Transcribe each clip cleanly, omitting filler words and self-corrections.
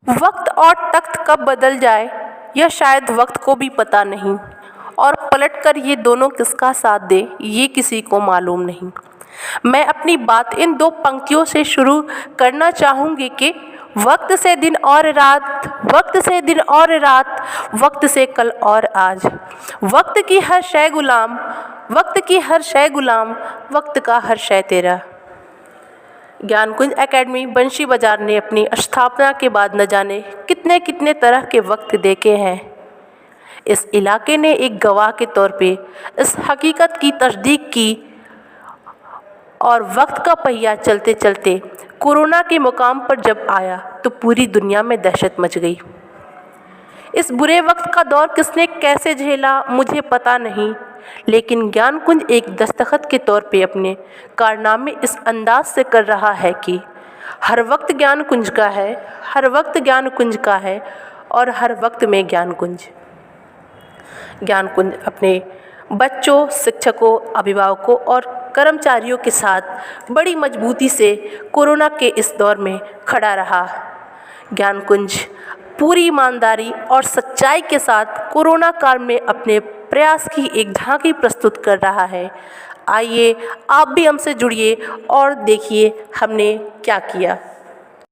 वक्त और तख्त कब बदल जाए यह शायद वक्त को भी पता नहीं, और पलटकर ये दोनों किसका साथ दे ये किसी को मालूम नहीं। मैं अपनी बात इन दो पंक्तियों से शुरू करना चाहूँगी कि वक्त से दिन और रात, वक्त से दिन और रात, वक्त से कल और आज, वक्त की हर शय गुलाम, वक्त की हर शय गुलाम, वक्त का हर शय तेरा। ज्ञानकुंज एकेडमी बंशी बाजार ने अपनी स्थापना के बाद न जाने कितने कितने तरह के वक्त देखे हैं। इस इलाके ने एक गवाह के तौर पे इस हकीकत की तस्दीक की, और वक्त का पहिया चलते चलते कोरोना के मुकाम पर जब आया तो पूरी दुनिया में दहशत मच गई। इस बुरे वक्त का दौर किसने कैसे झेला मुझे पता नहीं, लेकिन ज्ञानकुंज एक दस्तखत के तौर पे अपने कारनामे इस अंदाज से कर रहा है कि हर वक्त ज्ञानकुंज का है, हर वक्त ज्ञानकुंज का है, और हर वक्त में ज्ञानकुंज। ज्ञानकुंज अपने बच्चों, शिक्षकों, अभिभावकों और कर्मचारियों के साथ बड़ी मजबूती से कोरोना के इस दौर में खड़ा रहा। ज्ञानकुंज पूरी ईमानदारी और सच्चाई के साथ कोरोना काल में अपने प्रयास की एक झांकी प्रस्तुत कर रहा है। आइए आप भी हमसे जुड़िए और देखिए हमने क्या किया।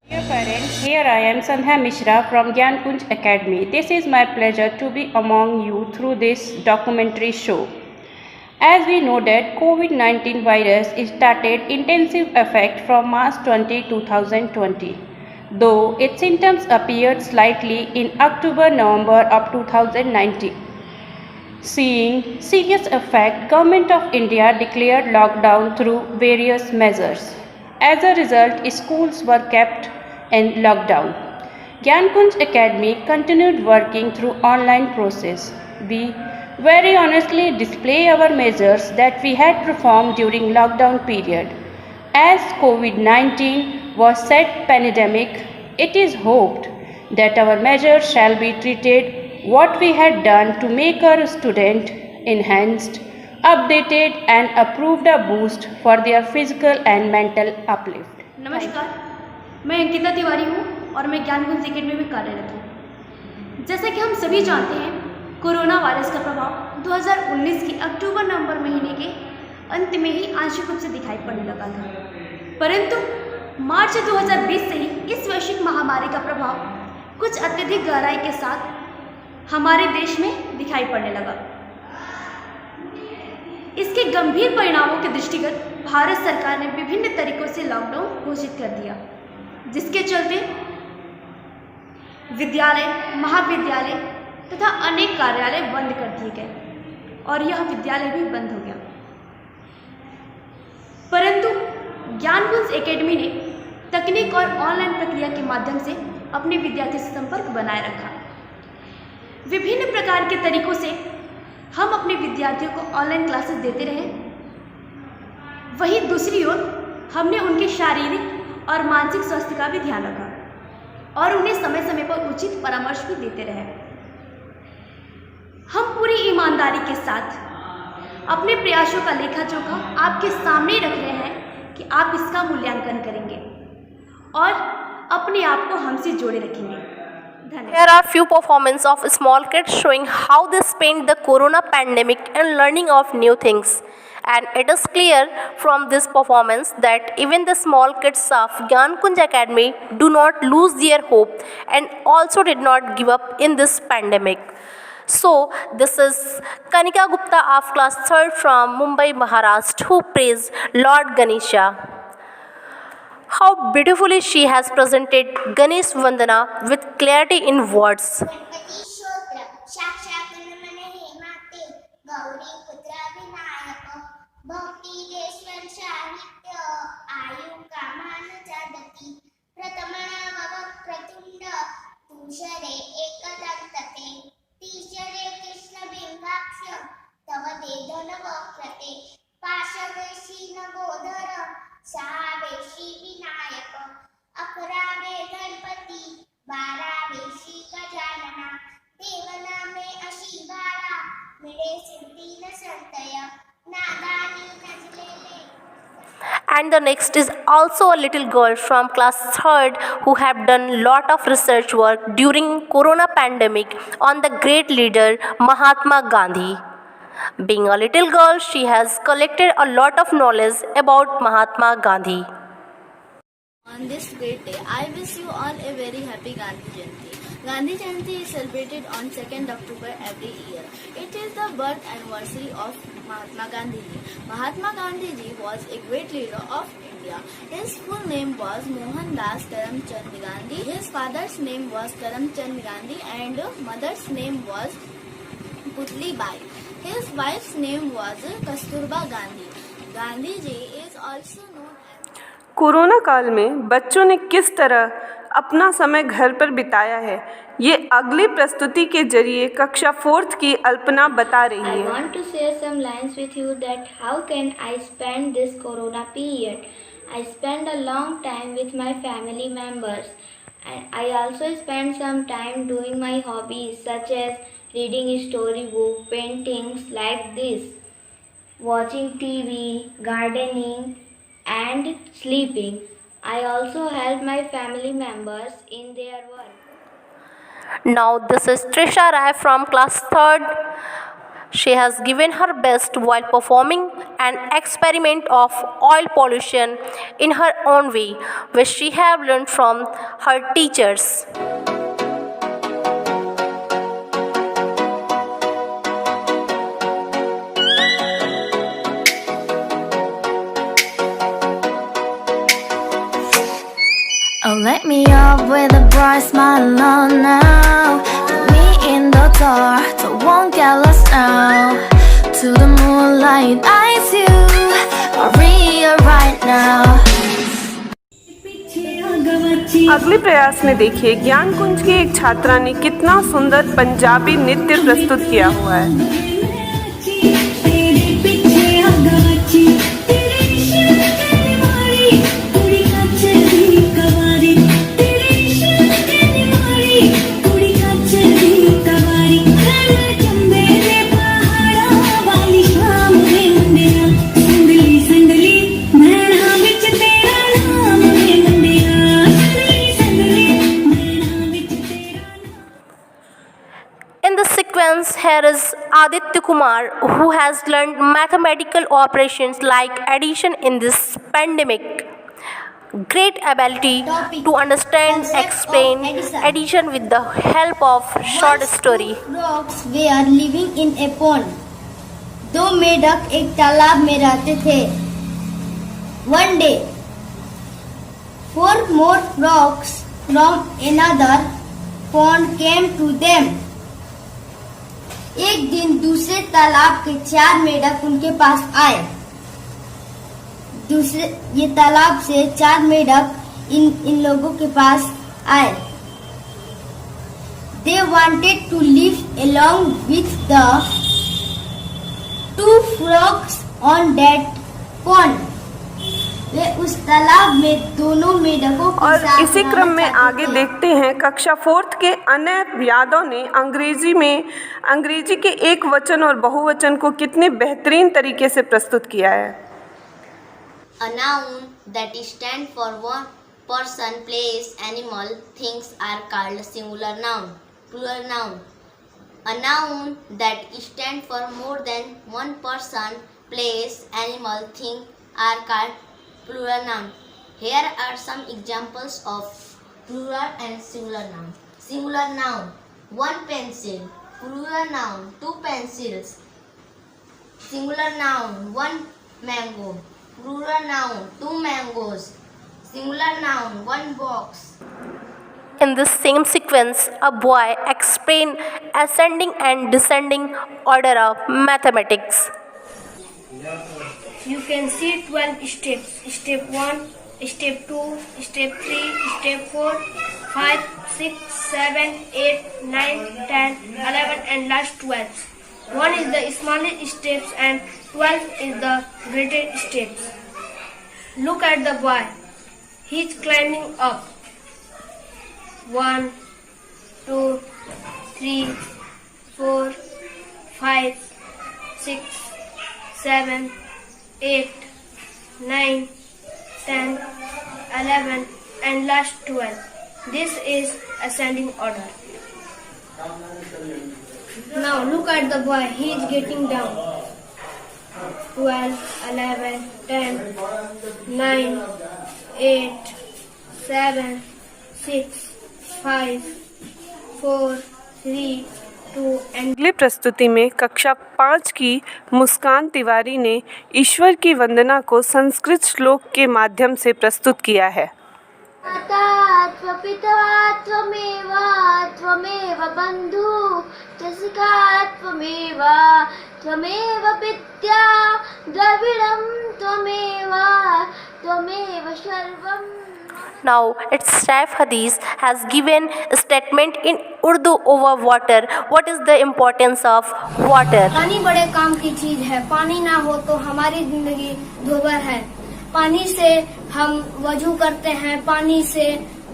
Dear parents, here I am Sandhya Mishra from Gyankunj Academy. This is my pleasure to be among you through this documentary show. As we know that COVID-19 virus started intensive effect from March 20, 2020, though its symptoms appeared slightly in October-November of 2019. Seeing serious effect, Government of India declared lockdown through various measures. As a result, schools were kept in lockdown. Gyankunj Academy continued working through online process. We very honestly display our measures that we had performed during lockdown period. As COVID-19 was said pandemic, it is hoped that our measures shall be treated what we had done to make our student enhanced, updated and approved a boost for their physical and mental uplift. नमस्कार, मैं अंकिता तिवारी हूँ और मैं Gyankunj academy में कार्यरत हूँ। जैसा कि हम सभी जानते हैं, कोरोना वायरस का प्रभाव 2019 के अक्टूबर-नवंबर महीने के अंत में ही आंशिक रूप से दिखाई पड़ने लगा था, परंतु मार्च 2020 से ही इस वैश्विक महामारी का प्रभाव कुछ अत्यधिक गहराई के साथ हमारे देश में दिखाई पड़ने लगा। इसके गंभीर परिणामों के दृष्टिगत भारत सरकार ने विभिन्न तरीकों से लॉकडाउन घोषित कर दिया, जिसके चलते विद्यालय, महाविद्यालय तथा अनेक कार्यालय बंद कर दिए गए और यह विद्यालय भी बंद हो गया। परंतु ज्ञानकुंज एकेडमी ने तकनीक और ऑनलाइन प्रक्रिया के माध्यम से अपने विद्यार्थियों से संपर्क बनाए रखा। विभिन्न प्रकार के तरीकों से हम अपने विद्यार्थियों को ऑनलाइन क्लासेस देते रहे। वहीं दूसरी ओर हमने उनके शारीरिक और मानसिक स्वास्थ्य का भी ध्यान रखा और उन्हें समय समय पर उचित परामर्श भी देते रहे। हम पूरी ईमानदारी के साथ अपने प्रयासों का लेखा जोखा आपके सामने रख रहे हैं कि आप इसका मूल्यांकन करेंगे और अपने आप को हमसे जोड़े रखेंगे। Here are few performances of small kids showing how they spent the corona pandemic and learning of new things. And it is clear from this performance that even the small kids of Gyankunj Academy do not lose their hope and also did not give up in this pandemic. So, this is Kanika Gupta of class 3rd from Mumbai, Maharashtra, who praised Lord Ganesha. How beautifully she has presented Ganesh Vandana with clarity in words. सहावेशी Vinayak, अकरावे Ganpati, बारावे Shri Gajanana, And the next is also a little girl from class 3rd who have done lot of research work during corona pandemic on the great leader Mahatma Gandhi. Being a little girl, she has collected a lot of knowledge about Mahatma Gandhi. On this great day, I wish you all a very happy Gandhi Jayanti. Gandhi Jayanti is celebrated on 2nd October every year. It is the birth anniversary of Mahatma Gandhi ji. Mahatma Gandhi ji was a great leader of India. His full name was Mohandas Karamchand Gandhi. His father's name was Karamchand Gandhi and mother's name was Putli Bai. His wife's name was Kasturba Gandhi. Gandhi ji is also known as corona काल में बच्चों ने किस तरह अपना समय घर पर बिताया है, ये अगली प्रस्तुति के जरिए कक्षा 4th की अल्पना बता रही I है। want to share some lines with you that how can I spend this corona period. I spend a long time with my family members. I also spend some time doing my hobbies such as reading a storybook, paintings like this, watching TV, gardening and sleeping. I also help my family members in their work. Now this is Trisha Rai from class 3rd. She has given her best while performing an experiment of oil pollution in her own way, which she have learned from her teachers. Oh, let me up with a bright smile on now. Put me in the dark, so won't get lost now. To the moonlight, eyes you, Maria right now. अगले प्रयास में देखिए ज्ञान कुंज की एक छात्रा ने कितना सुंदर पंजाबी नृत्य प्रस्तुत किया हुआ है। Here is Aditya Kumar, who has learned mathematical operations like addition in this pandemic. Great ability to understand, explain addition with the help of short story. Frogs were living in a pond. दो मेढक एक तालाब में रहते थे. One day, 4 more frogs from another pond came to them. एक दिन दूसरे तालाब के 4 मेढक उनके पास आए. ये तालाब से 4 मेढक इन लोगों के पास आए. They wanted to live along with the 2 frogs on that pond. वे उस तालाब में दोनों मेढकों के और साथ इसी क्रम में आगे देखते हैं कक्षा 4th के अनय यादव ने अंग्रेजी के एक वचन और बहुवचन को कितने बेहतरीन तरीके से प्रस्तुत किया है। A noun that stands for one person, place, animal, things are called singular noun, plural noun. A noun that stands for more than one person, place, animal, thing are called plural noun. Here are some examples of plural and singular noun. Singular noun, 1 pencil. Plural noun, 2 pencils. Singular noun, 1 mango. Plural noun, 2 mangoes. Singular noun, 1 box. In this same sequence, a boy explained ascending and descending order of mathematics. You can see 12 steps. Step 1, step 2, step 3, step 4, 5, 6, 7, 8, 9, 10, 11 and last 12. 1 is the smallest steps and 12 is the greatest steps. Look at the boy. He is climbing up. 1, 2, 3, 4, 5, 6, 7, 8, 9, 10, 11, and last 12. This is ascending order. Now look at the boy, he is getting down. 12, 11, 10, 9, 8, 7, 6, 5, 4, 3, 2 and अगली प्रस्तुति में कक्षा 5 की मुस्कान तिवारी ने ईश्वर की वंदना को संस्कृत श्लोक के माध्यम से प्रस्तुत किया है। माता त्वपिता त्वमेव त्वमेव बन्धु त्वसखा त्वमेव त्वमेव पित्या द्रविडं त्वमेव त्वमेव सर्वम्। Now, its Saif Hadith has given a statement in Urdu over water. What is the importance of water? पानी बड़े काम की चीज है। पानी ना हो तो हमारी जिंदगी धोबर है। पानी से हम वजू करते हैं, पानी से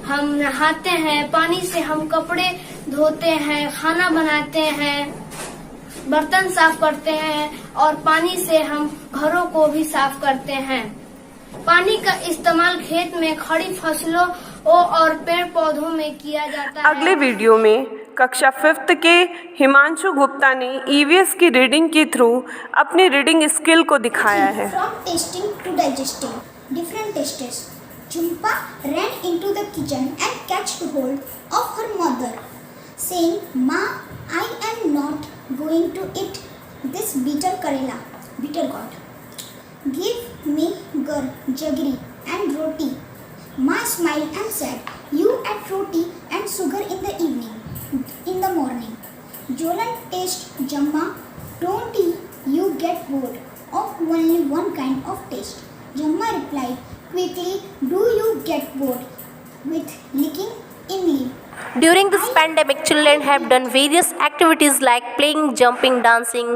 हम नहाते हैं, पानी से हम कपड़े धोते हैं, खाना बनाते हैं, बर्तन साफ करते हैं और पानी से हम घरों को भी साफ करते हैं। पानी का इस्तेमाल खेत में खड़ी फसलों और पेड़ पौधों में किया जाता है। अगले वीडियो में कक्षा 5th के हिमांशु गुप्ता ने ईवीएस की रीडिंग के थ्रू अपनी रीडिंग स्किल को दिखाया है। From tasting to digesting, different tastes. Jhumpa ran into the kitchen and catched hold of her mother, saying, "Ma, I am not going to eat this bitter karela, bitter gourd. Give me gur, jaggery and roti." Ma smiled and said, "You eat roti and sugar in the evening, in the morning. Jolan taste, Jamma. Don't you get bored of only one kind of taste?" Jamma replied quickly, "Do you get bored with licking imli?" During this pandemic, children have done various activities like playing, jumping, dancing,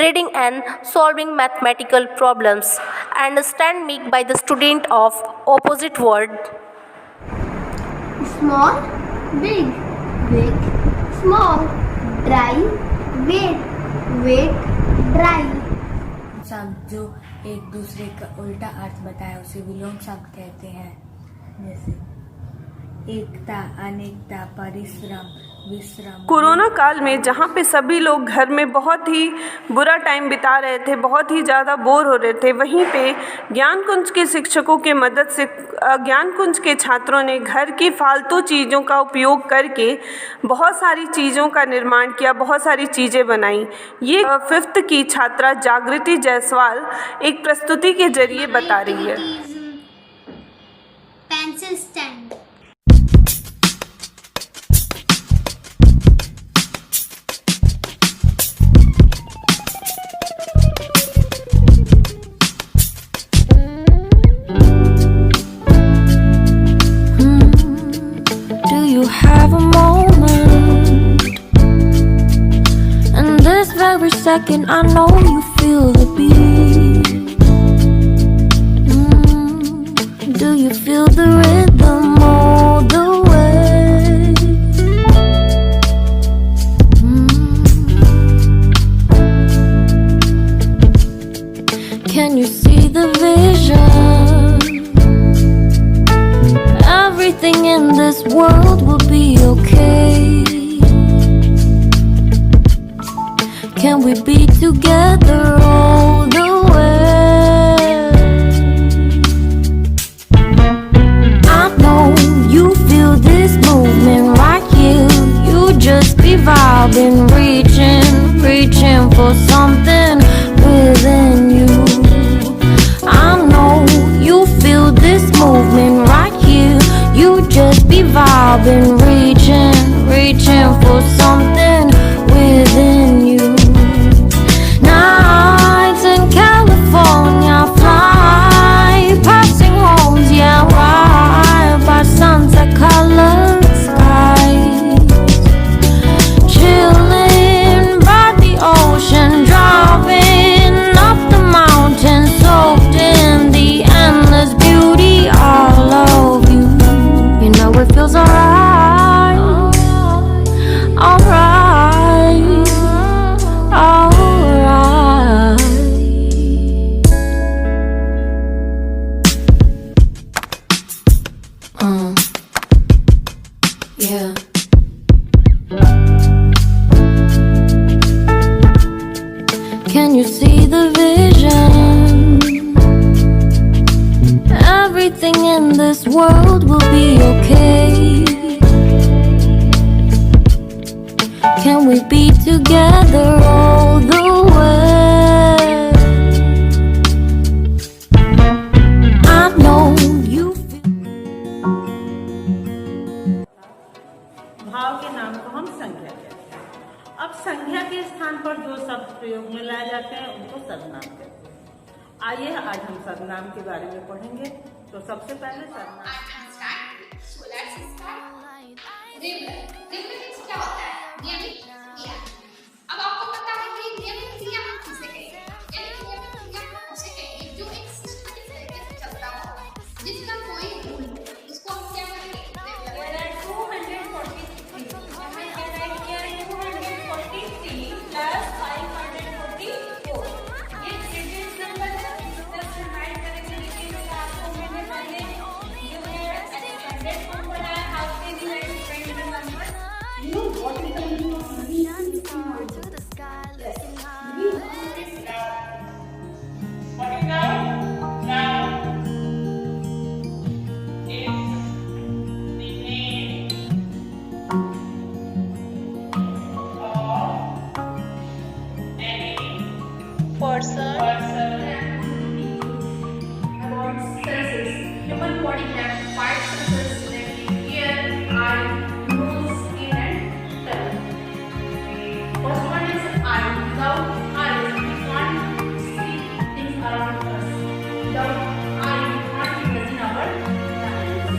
reading and solving mathematical problems. Understand me by the student of opposite word. Small, big, big, small, dry, wet, wet, dry. शब्द जो एक दूसरे का उल्टा अर्थ बताए उसे विलोम शब्द कहते हैं। जैसे एकता, अनेकता, परिश्रम, विश्राम। कोरोना काल में जहाँ पे सभी लोग घर में बहुत ही बुरा टाइम बिता रहे थे, बहुत ही ज़्यादा बोर हो रहे थे, वहीं पे ज्ञानकुंज के शिक्षकों के मदद से ज्ञानकुंज के छात्रों ने घर की फालतू चीज़ों का उपयोग करके बहुत सारी चीज़ों का निर्माण किया, बहुत सारी चीज़ें बनाई। ये 5th की छात्रा जागृति जायसवाल एक प्रस्तुति के जरिए बता रही है। Pencil stand. Second, I know you feel the beat. Do you feel the rhythm all the way? Can you see the vision? Everything in this world will be okay. Can we be together all the way? I know you feel this movement right here. You just be vibing, reaching for something within you. I know you feel this movement right here. You just be vibing, reaching for something within you. Nights in California, fly passing homes, yeah, right by sunset-colored skies, chilling by the ocean, driving can we be together all the way? I know you भाव के नाम को हम संज्ञा कहते हैं। अब संज्ञा के स्थान पर जो शब्द प्रयोग में लाए जाते हैं उनको सर्वनाम कहते हैं। आइए आज हम सर्वनाम के बारे में पढ़ेंगे। तो सबसे पहले सर्वनाम क्या होता है? नियमित क्रिया। अब आपको पता है कि नियमित क्रिया हम किसे कहते हैं? नियमित क्रिया हम उसे कहते हैं जो एक सिस्टमेटिक तरीके से चलता हो, जिसका कोई रूल हो, उसको हम क्या कहेंगे? रेगुलर। 243 हमें क्या राइट किया है? 243 प्लस 544 ये डिजिट नंबर है। जब डिवाइड करेंगे लेकिन आपको मैंने पहले जो है एक्सपेंडेड फॉर्म बनाया, हाउ से divide expanded number. You know what is the meaning of money? Human body has 5 senses, namely ear, eye, nose, skin, and tongue. First one is eye. Without eyes, we can't see things around us. Without eye, we can't imagine our surroundings.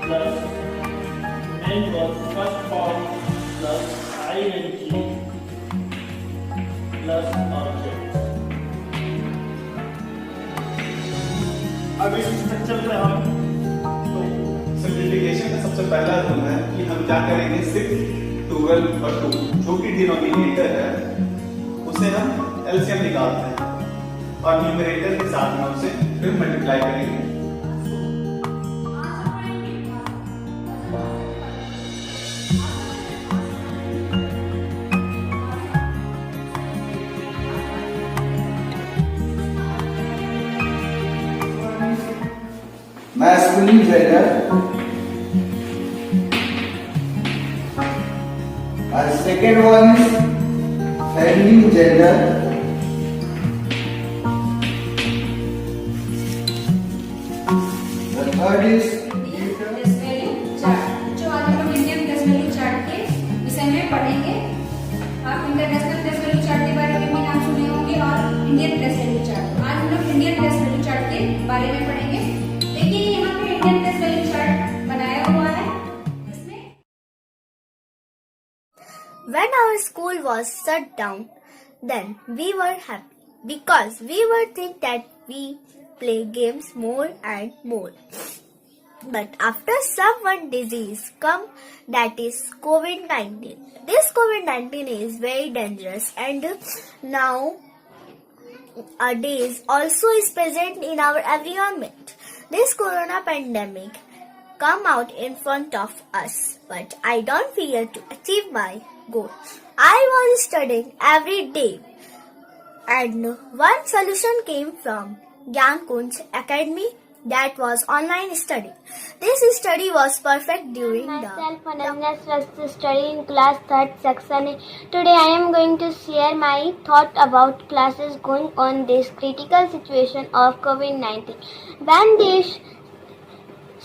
Plus N was first form plus ing plus object. अब इस structure में हम तो simplification का सबसे पहला rule है कि हम क्या करेंगे, 6, 12 और 2 जो कि डिनोमिनेटर है उसे हम एलसीएम निकालते हैं और न्यूमरेटर के साथ में उसे फिर मल्टीप्लाई करेंगे। masculine gender and second one is feminine gender the third is जो आज हम इंडियन प्रेस वैल्यू चार्ट के विषय में पढ़ेंगे। आप इंटरनेशनल प्रेस वैल्यू चार्ट के बारे में भी नाम सुने होंगे और इंडियन प्रेस वैल्यू चार्ट। आज हम लोग इंडियन प्रेस वैल्यू चार्ट के बारे में पढ़ेंगे। देखिए यहाँ पे इंडियन प्रेस वैल्यू चार्ट बनाया हुआ है। इसमें When our school was shut down, then we were happy because we were think that we play games more and more. But after one disease come, that is COVID-19. This COVID-19 is very dangerous and nowadays also is present in our environment. This corona pandemic come out in front of us, but I don't fear to achieve my goal. I was studying every day and one solution came from Gyankunj Academy, that was online study. This study was perfect during Myself Ananya Swasth, study in class 3rd section A. Today I am going to share my thought about classes going on this critical situation of COVID-19. When this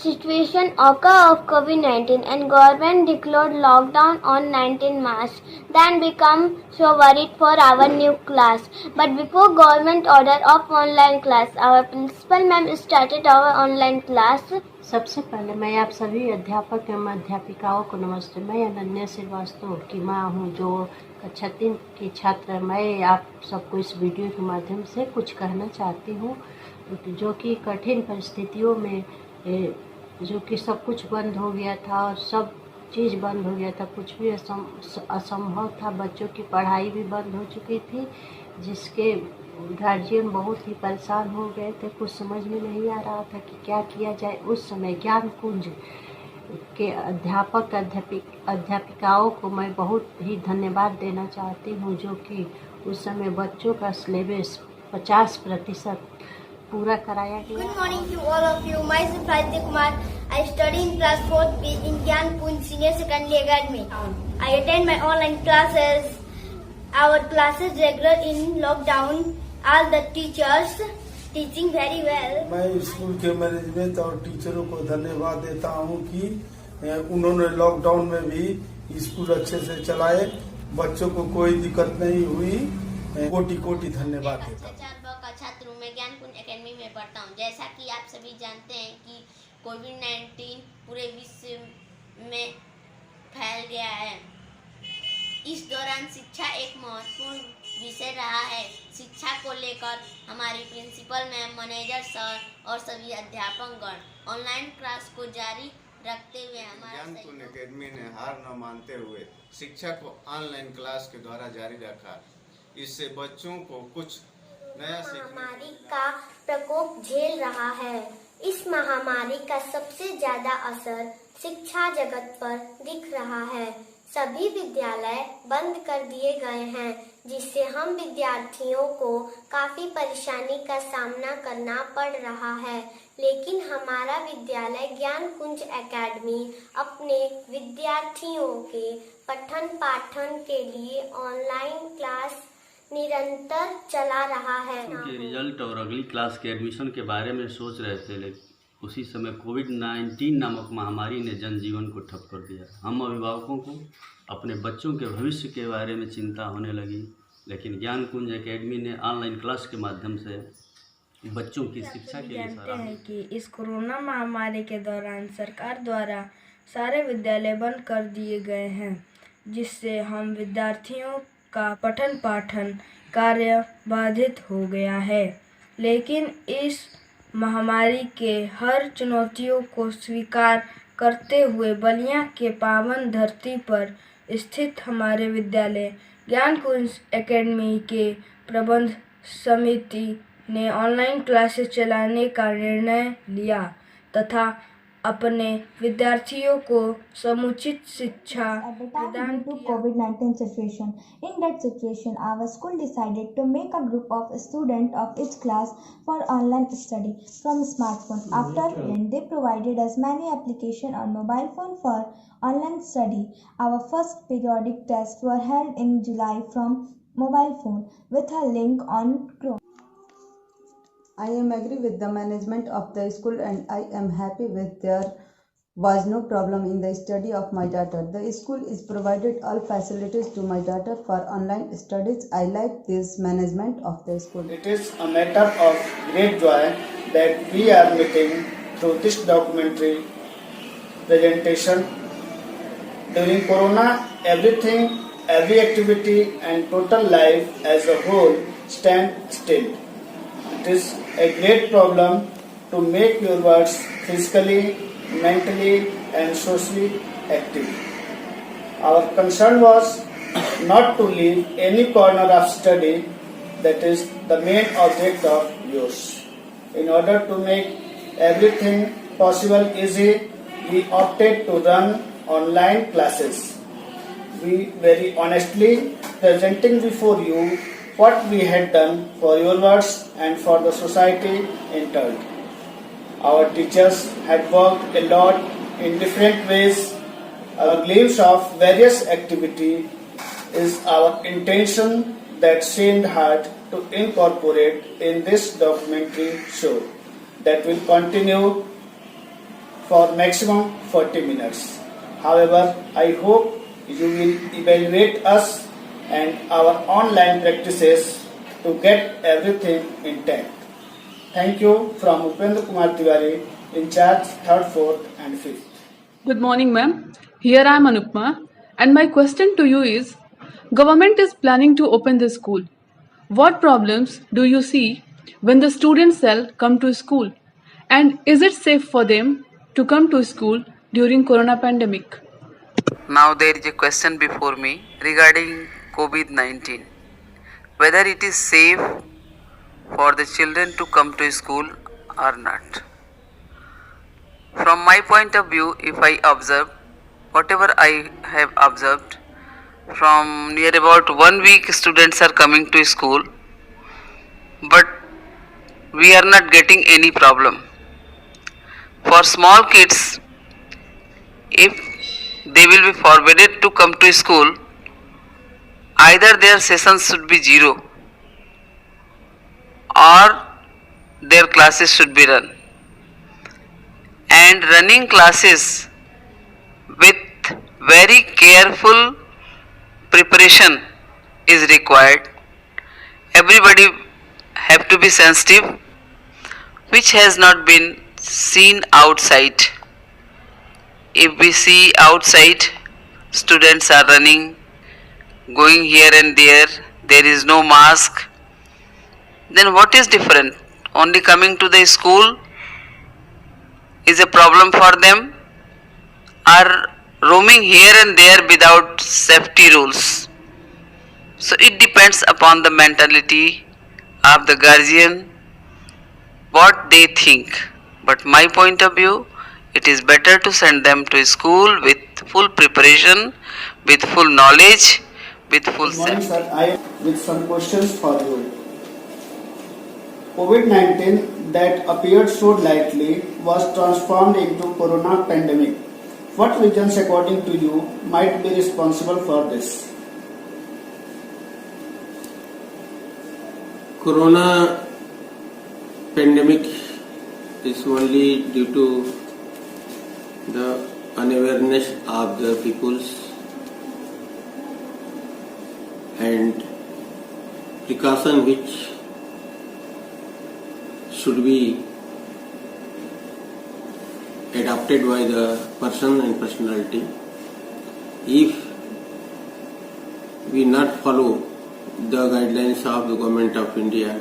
situation occurred of COVID-19 and government declared lockdown on 19 March, then become so worried for our new class. But before government order of online class, our principal ma'am started our online class. सबसे पहले मैं आप सभी अध्यापक एवं अध्यापिकाओं को नमस्ते। मैं अनन्या श्रीवास्तव की माँ हूँ जो कक्षा 3 की छात्र। मैं आप सबको इस वीडियो के माध्यम से कुछ कहना चाहती हूँ जो कि कठिन परिस्थितियों में जो कि सब कुछ बंद हो गया था और सब चीज़ बंद हो गया था, कुछ भी असंभव था। बच्चों की पढ़ाई भी बंद हो चुकी थी जिसके गार्जियन बहुत ही परेशान हो गए थे। कुछ समझ में नहीं आ रहा था कि क्या किया जाए। उस समय ज्ञानकुंज के अध्यापक अध्यापिकाओं को मैं बहुत ही धन्यवाद देना चाहती हूँ जो कि उस समय बच्चों का सिलेबस 50% पूरा कराया गया। Good morning to all of you. Myself Aditya Kumar. I study in class 4th B in Gyankunj Senior Secondary Academy. I attend my online classes. Our classes regular in lockdown. All the teachers teaching very well. मैं school के management और टीचरों को धन्यवाद देता हूँ कि उन्होंने लॉकडाउन में भी स्कूल अच्छे से चलाए, बच्चों को कोई दिक्कत नहीं हुई। कोटि कोटि धन्यवाद देता हूँ। 4 का छात्र हूँ, मैं ज्ञानकुंज एकेडमी में पढ़ता हूँ। जैसा कि आप सभी जानते हैं कि कोविड-19 पूरे विश्व में फैल गया है। इस दौरान शिक्षा एक महत्वपूर्ण विषय रहा है। शिक्षा को लेकर हमारी प्रिंसिपल मैम, मैनेजर सर और सभी अध्यापकगण ऑनलाइन क्लास को जारी रखते हुए हमारा ज्ञानकुंज एकेडमी ने हार न मानते हुए शिक्षा को ऑनलाइन क्लास के द्वारा जारी रखा। इससे बच्चों को कुछ नया महामारी का प्रकोप झेल रहा है। इस महामारी का सबसे ज्यादा असर शिक्षा जगत पर दिख रहा है। सभी विद्यालय बंद कर दिए गए हैं, जिससे हम विद्यार्थियों को काफी परेशानी का सामना करना पड़ रहा है। लेकिन हमारा विद्यालय ज्ञानकुंज एकेडमी अपने विद्यार्थियों के पठन पाठन के लिए ऑनलाइन क्लास निरंतर चला रहा है। के रिजल्ट और अगली क्लास के एडमिशन के बारे में सोच रहे थे, लेकिन उसी समय कोविड-19 नामक महामारी ने जनजीवन को ठप कर दिया। हम अभिभावकों को अपने बच्चों के भविष्य के बारे में चिंता होने लगी, लेकिन ज्ञानकुंज एकेडमी ने ऑनलाइन क्लास के माध्यम से बच्चों की शिक्षा के लिए जानते हैं कि इस कोरोना महामारी के दौरान सरकार द्वारा सारे विद्यालय बंद कर दिए गए हैं, जिससे हम विद्यार्थियों का पठन पाठन कार्य बाधित हो गया है। लेकिन इस महामारी के हर चुनौतियों को स्वीकार करते हुए बलिया के पावन धरती पर स्थित हमारे विद्यालय ज्ञानकुंज एकेडमी के प्रबंध समिति ने ऑनलाइन क्लासेस चलाने का निर्णय लिया तथा अपने विद्यार्थियों को समुचित शिक्षा प्रदान due to COVID-19 situation. In that situation, our school decided to make a group of students of each class for online study from smartphone. After they provided us many applications on mobile phone for online study. Our first periodic tests were held in July from mobile phone with a link on Chrome. I am agree with the management of the school and I am happy with there was no problem in the study of my daughter. The school is provided all facilities to my daughter for online studies. I like this management of the school. It is a matter of great joy that we are meeting through this documentary presentation. During Corona, everything, every activity and total life as a whole stand still. It is a great problem to make your words physically, mentally and socially active. Our concern was not to leave any corner of study, that is the main object of yours. In order to make everything possible easy, we opted to run online classes. We very honestly presenting before you what we had done for your words and for the society in turn. Our teachers had worked a lot in different ways. A glimpse of various activity is our intention that seemed hard to incorporate in this documentary show that will continue for maximum 40 minutes. However, I hope you will evaluate us and our online practices to get everything intact. Thank you from Upendra Kumar Tiwari, in charge 3rd, 4th and 5th. Good morning, ma'am. Here I am Anupma, and my question to you is, government is planning to open the school. What problems do you see when the students shall come to school? And is it safe for them to come to school during corona pandemic? Now there is a question before me regarding COVID-19. Whether it is safe for the children to come to school or not. From my point of view, if I observe, whatever I have observed, from near about 1 week students are coming to school, but we are not getting any problem. For small kids, if they will be forbidden to come to school, either their sessions should be zero or their classes should be run. And running classes with very careful preparation is required. Everybody have to be sensitive, which has not been seen outside. If we see outside, students are running, going here and there is no mask, then what is different? Only coming to the school is a problem for them, or roaming here and there without safety rules. So it depends upon the mentality of the guardian, what they think. But my point of view, it is better to send them to school with full preparation, with full knowledge, with full Good morning, sir. I am with some questions for you. COVID-19 that appeared so lightly was transformed into corona pandemic. What reasons, according to you, might be responsible for this? Corona pandemic is only due to the unawareness of the peoples and precaution which should be adopted by the person and personality. If we not follow the guidelines of the Government of India,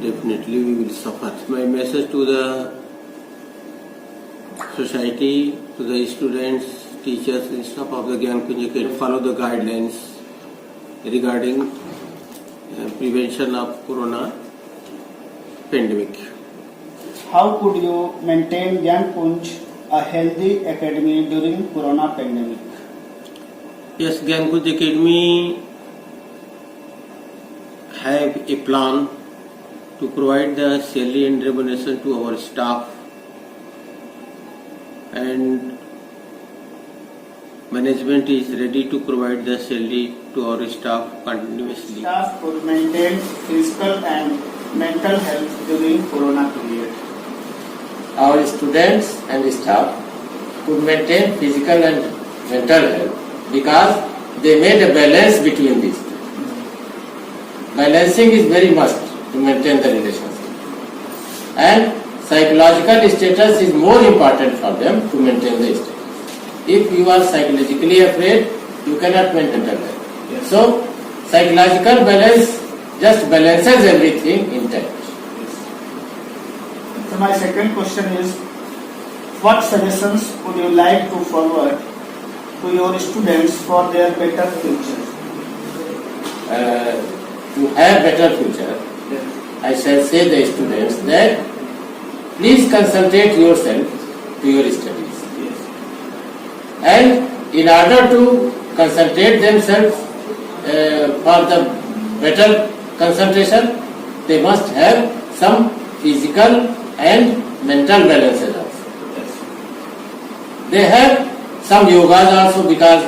definitely we will suffer. My message to the society, to the students, teachers and staff of the Gyan Kunj Academy, follow the guidelines regarding prevention of corona pandemic. How could you maintain Gyan Kunj a healthy academy during corona pandemic? Yes, Gyan Kunj Academy have a plan to provide the salary and remuneration to our staff, and management is ready to provide the salary to our staff continuously. Staff could maintain physical and mental health during corona period. Our students and staff could maintain physical and mental health because they made a balance between these two. Balancing is very must to maintain the relationship. And psychological status is more important for them to maintain the status. If you are psychologically afraid, you cannot maintain the health. Yes. So, psychological balance just balances everything intact. So my second question is, what suggestions would you like to forward to your students for their better future? To have better future, I shall say the students that please concentrate yourself to your studies. And in order to concentrate themselves for the better concentration, they must have some physical and mental balances also. They have some yogas also because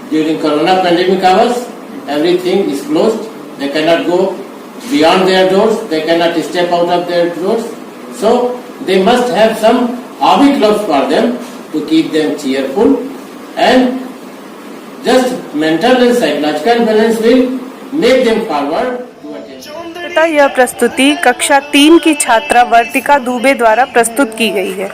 during corona pandemic hours, everything is closed. They cannot go beyond their doors. They cannot step out of their doors. So they must have some hobby clubs for them to keep them cheerful, and just mental and psychological balance will make them forward to attain. तथा यह प्रस्तुति कक्षा 3 की छात्रा वर्तिका दुबे द्वारा प्रस्तुत की गई है।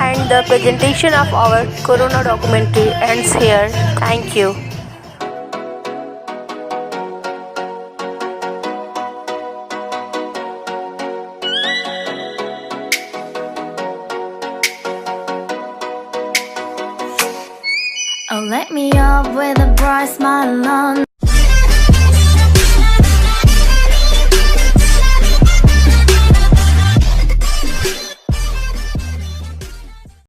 And the presentation of our Corona documentary ends here. Thank you. Wake me up with a bright smile on.